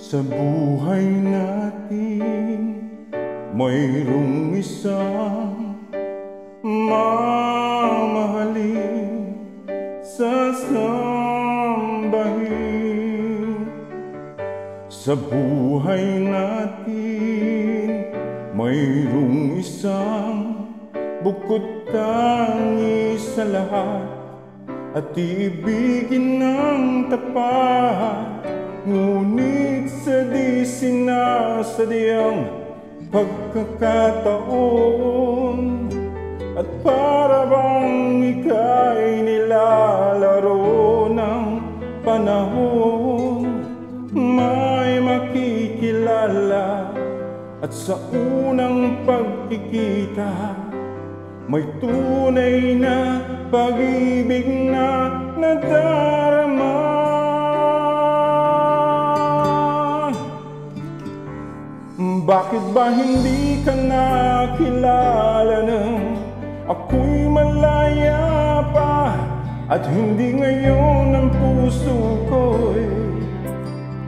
Sa buhay natin mayroong isang mamahalin, sasambahin. Sa buhay natin mayroong isang bukod tangi sa lahat, at ibigin ng tapat. Ngunit sa di sinasadyang pagkakataon, at para bang ika'y nilalaro ng panahon, may makikilala at sa unang pagkikita may tunay na pag-ibig na nadarama. Bakit ba hindi ka nakilala nang ako'y malaya pa, at hindi ngayon ang puso ko'y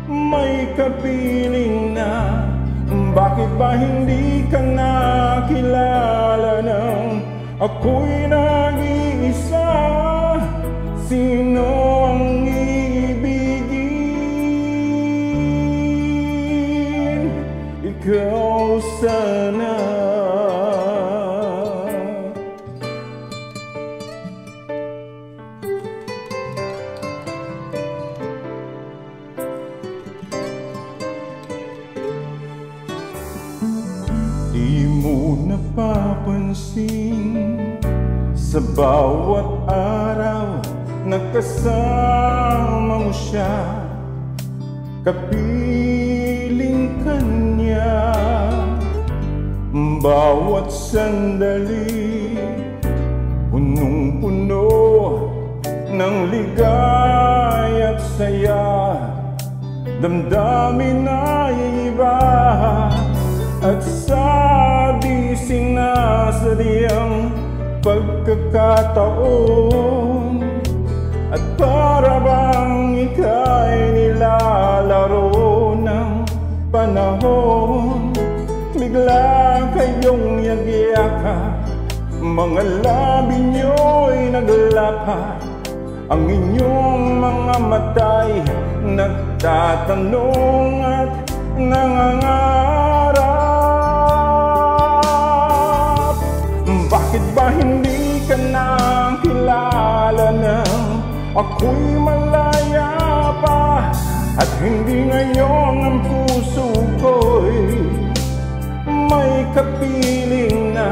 may kapiling na? Bakit ba hindi ka nakilala nang ako'y nag-iisa? Sino ang iibigin? Ikaw sana. Di mo napapansin sa bawat araw na kasama mo siya, kapiling ka niya. Bawat sandali punong-puno ng ligaya at saya, damdamin ay iba. At sa di sinasadyang pagkakataon, at para bang ika'y nilalaro ng panahon, bigla kayong yagyaka, mga labi nyo'y naglapat, ang inyong mga mata'y nagtatanong at nangangarap. Bakit ba hindi ka nakilala nang ako'y malaya pa, at hindi ngayon ang puso ko'y may kapiling na?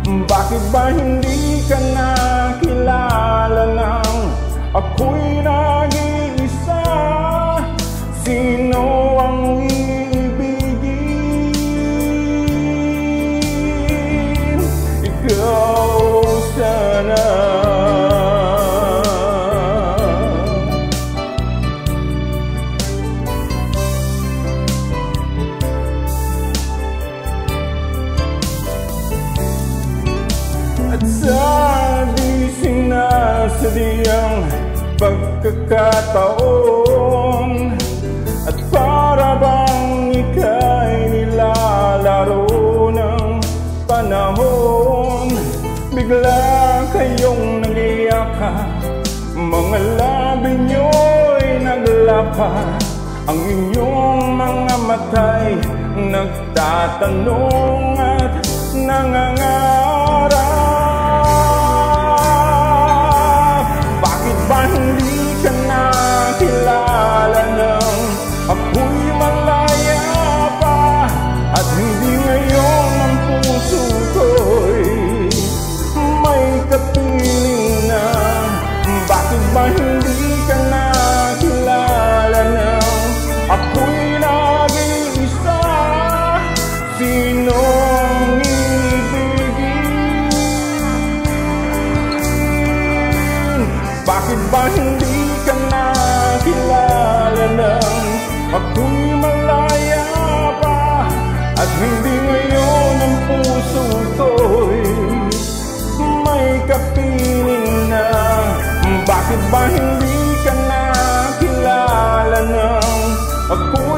Bakit ba hindi ka nakilala nang ako'y nag-iisa? Sino ang iibigin? Ikaw sana. At sa di sinasadyang pagkakataon, at para bang ika'y nilalaro ng panahon, bigla kayong nag-iyakan, mga labi nyo'y naglapat, ang inyong mga mata'y nagtatanong at nangangarap. Bakit ba hindi ka nakilala nang ako'y malaya pa, at hindi ngayon ang puso ko'y may kapiling na? Bakit ba hindi ka nakilala nang ako'y nag-iisa? Sino ang iibigin? Bakit ba hindi ka nakilala nang ako'y malaya pa, at hindi ngayon ang puso ko'y may kapiling na? Bakit ba hindi ka nakilala nang ako'y